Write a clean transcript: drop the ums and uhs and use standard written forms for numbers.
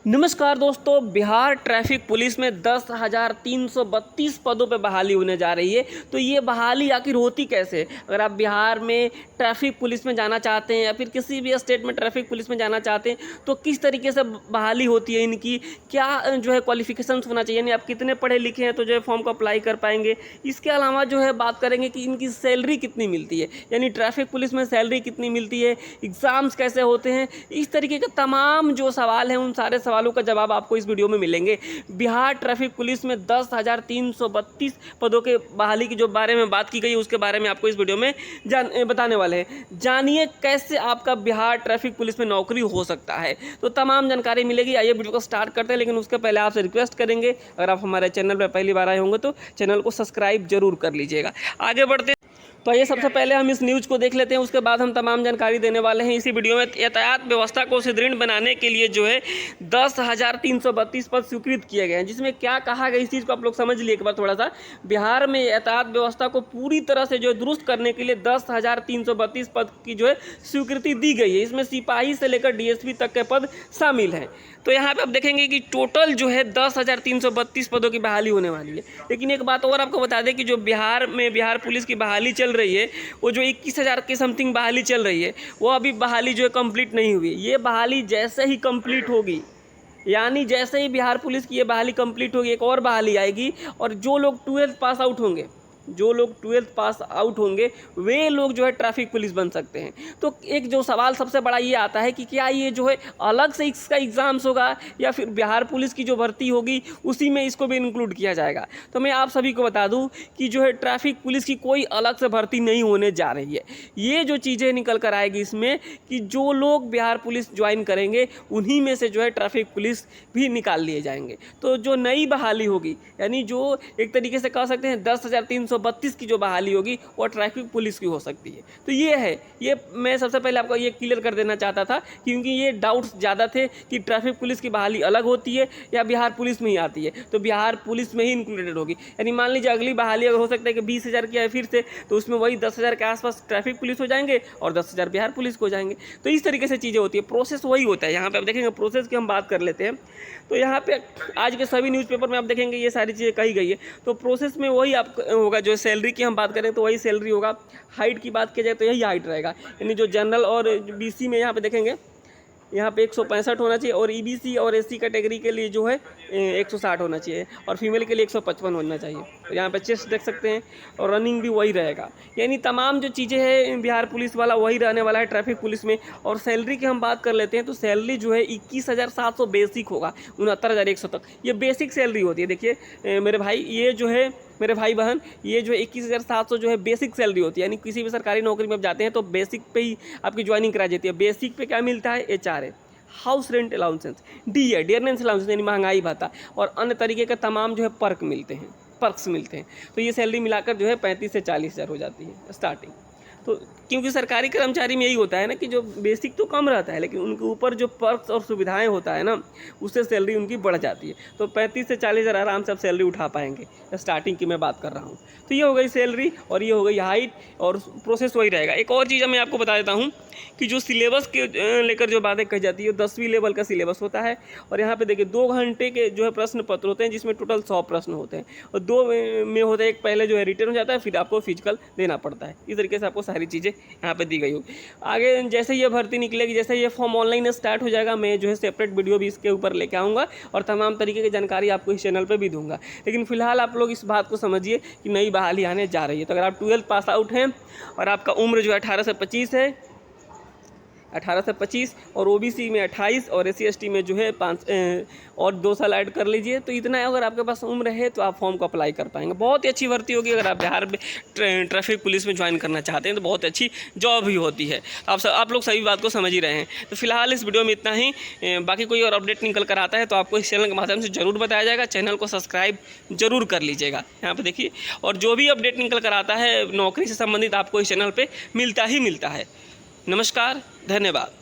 नमस्कार दोस्तों, Bihar traffic police में 10,332 पदों पे बहाली होने जा रही है। तो ये बहाली आखिर होती कैसे? अगर आप बिहार में ट्रैफिक पुलिस में जाना चाहते हैं या फिर किसी भी स्टेट में ट्रैफिक पुलिस में जाना चाहते हैं तो किस तरीके से बहाली होती है इनकी, क्या जो है क्वालिफिकेशंस होना चाहिए, यानी आप कितने पढ़े लिखे हैं तो जो है फॉर्म को अप्लाई कर पाएंगे। इसके अलावा जो है बात करेंगे कि इनकी सैलरी कितनी मिलती है, यानी ट्रैफिक पुलिस में सैलरी कितनी मिलती है, एग्ज़ाम्स कैसे होते हैं। इस तरीके के तमाम जो सवाल हैं उन सारे सवालों का जवाब आपको इस वीडियो में मिलेंगे। बिहार ट्रैफिक पुलिस में 10,332 पदों के बहाली की जो बारे में बात की गई है उसके बारे में आपको इस वीडियो में बताने वाले हैं। जानिए कैसे आपका बिहार ट्रैफिक पुलिस में नौकरी हो सकता है, तो तमाम जानकारी मिलेगी। आइए वीडियो को स्टार्ट करते हैं, लेकिन उसके पहले आपसे रिक्वेस्ट करेंगे, अगर आप हमारे चैनल पर पहली बार आए होंगे तो चैनल को सब्सक्राइब जरूर कर लीजिएगा। आगे बढ़ते तो आइए सबसे पहले हम इस न्यूज़ को देख लेते हैं, उसके बाद हम तमाम जानकारी देने वाले हैं इसी वीडियो में। यातायात व्यवस्था को सुदृढ़ बनाने के लिए जो है 10,332 पद स्वीकृत किए गए हैं, जिसमें क्या कहा गया इस चीज़ को आप लोग समझ लिए एक बार थोड़ा सा। बिहार में यातायात व्यवस्था को पूरी तरह से जो है दुरुस्त करने के लिए 10,332 पद की जो है स्वीकृति दी गई है। इसमें सिपाही से लेकर DSP तक के पद शामिल हैं। तो यहाँ पे आप देखेंगे कि टोटल जो है 10,332 पदों की बहाली होने वाली है। लेकिन एक बात और आपको बता दें कि जो बिहार में बिहार पुलिस की बहाली चल रही है, वो जो 21,000 के समथिंग बहाली चल रही है, वो अभी बहाली जो है कंप्लीट नहीं हुई। ये बहाली जैसे ही कंप्लीट होगी, यानी जैसे ही बिहार पुलिस की ये बहाली कंप्लीट होगी, एक और बहाली आएगी। और जो लोग 12th पास आउट होंगे, वे लोग जो है ट्रैफिक पुलिस बन सकते हैं। तो एक जो सवाल सबसे बड़ा ये आता है कि क्या ये जो है अलग से इसका एग्ज़ाम्स होगा या फिर बिहार पुलिस की जो भर्ती होगी उसी में इसको भी इंक्लूड किया जाएगा। तो मैं आप सभी को बता दूं कि जो है ट्रैफिक पुलिस की कोई अलग से भर्ती नहीं होने जा रही है। ये जो चीज़ें निकल कर आएगी इसमें कि जो लोग बिहार पुलिस ज्वाइन करेंगे उन्हीं में से जो है ट्रैफिक पुलिस भी निकाल लिए जाएंगे। तो जो नई बहाली होगी, यानी जो एक तरीके से कह सकते हैं 10,332 की जो बहाली होगी वो ट्रैफिक पुलिस की हो सकती है। तो ये मैं सबसे पहले आपको ये क्लियर कर देना चाहता था, क्योंकि ये डाउट्स ज़्यादा थे कि ट्रैफिक पुलिस की बहाली अलग होती है या बिहार पुलिस में ही आती है। तो बिहार पुलिस में ही इंक्लूडेड होगी। यानी मान लीजिए अगली बहाली अगर हो सकता है कि 20,000 की है फिर से, तो उसमें वही 10,000 के आसपास ट्रैफिक पुलिस हो जाएंगे और 10,000 बिहार पुलिस को हो जाएंगे। तो इस तरीके से चीज़ें होती है, प्रोसेस वही होता है। यहाँ पर आप देखेंगे प्रोसेस की हम बात कर लेते हैं। तो यहाँ पे आज के सभी न्यूज़पेपर में आप देखेंगे ये सारी चीज़ें कही गई है। तो प्रोसेस में वही आप होगा, जो सैलरी की हम बात करें तो वही सैलरी होगा। हाइट की बात की जाए तो यही हाइट रहेगा, यानी जो जनरल और BC में यहाँ पे देखेंगे यहाँ पे 165 होना चाहिए, और EBC और SC कैटेगरी के लिए जो है 160 होना चाहिए, और फीमेल के लिए 155 होना चाहिए। तो यहाँ पे चेस्ट देख सकते हैं, और रनिंग भी वही रहेगा। यानी तमाम जो चीज़ें हैं बिहार पुलिस वाला वही रहने वाला है ट्रैफिक पुलिस में। और सैलरी की हम बात कर लेते हैं तो सैलरी जो है 21,700 बेसिक होगा, 69,100 तक ये बेसिक सैलरी होती है। देखिए मेरे भाई, ये जो है मेरे भाई बहन, ये जो 21,700 जो है बेसिक सैलरी होती है। यानी किसी भी सरकारी नौकरी में आप जाते हैं तो बेसिक पे ही आपकी ज्वाइनिंग कराई जाती है। बेसिक पे क्या मिलता है? HR है, हाउस रेंट अलाउंसेंस, D है, डियरनेंस अलाउंसेंस यानी महंगाई भत्ता, और अन्य तरीके के तमाम जो है पर्क्स मिलते हैं। तो ये सैलरी मिलाकर जो है 35 से 40,000 हो जाती है स्टार्टिंग। तो क्योंकि सरकारी कर्मचारी में यही होता है ना कि जो बेसिक तो कम रहता है, लेकिन उनके ऊपर जो पर्क्स और सुविधाएं होता है ना, उससे सैलरी उनकी बढ़ जाती है। तो 35 से 40,000 आराम से आप सैलरी उठा पाएंगे, स्टार्टिंग की मैं बात कर रहा हूँ। तो ये हो गई सैलरी और ये हो गई हाइट, और प्रोसेस वही रहेगा। एक और चीज़ मैं आपको बता देता हूँ कि जो सिलेबस के लेकर जो बातें कही जाती है, 10वीं लेवल का सिलेबस होता है। और यहाँ पे देखिए 2 घंटे के जो है प्रश्न पत्र होते हैं, जिसमें टोटल 100 प्रश्न होते हैं, और 2 में होता है। एक पहले जो है रिटर्न हो जाता है, फिर आपको फिजिकल देना पड़ता है। इस तरीके से आपको सारी चीज़ें यहाँ पे दी गई होगी। आगे जैसे ये भर्ती निकलेगी, जैसे ये फॉर्म ऑनलाइन स्टार्ट हो जाएगा, मैं जो है सेपरेट वीडियो भी इसके ऊपर लेके आऊँगा और तमाम तरीके की जानकारी आपको इस चैनल पर भी दूंगा। लेकिन फिलहाल आप लोग इस बात को समझिए कि नई बहाली आने जा रही है। तो अगर आप 12th पास आउट हैं और आपका उम्र जो है 18 से 25 है, 18 से 25, और OBC में 28, और SC ST में जो है 5 और 2 साल ऐड कर लीजिए। तो इतना अगर आपके पास उम्र है तो आप फॉर्म को अप्लाई कर पाएंगे। बहुत ही अच्छी भर्ती होगी। अगर आप बिहार में ट्रैफिक पुलिस में ज्वाइन करना चाहते हैं तो बहुत अच्छी जॉब भी होती है। आप लोग सभी बात को समझ ही रहे हैं। तो फिलहाल इस वीडियो में इतना ही। बाकी कोई और अपडेट निकल कर आता है तो आपको इस चैनल के माध्यम से ज़रूर बताया जाएगा। चैनल को सब्सक्राइब जरूर कर लीजिएगा यहाँ पर देखिए, और जो भी अपडेट निकल कर आता है नौकरी से संबंधित आपको इस चैनल पर मिलता ही मिलता है। नमस्कार, धन्यवाद।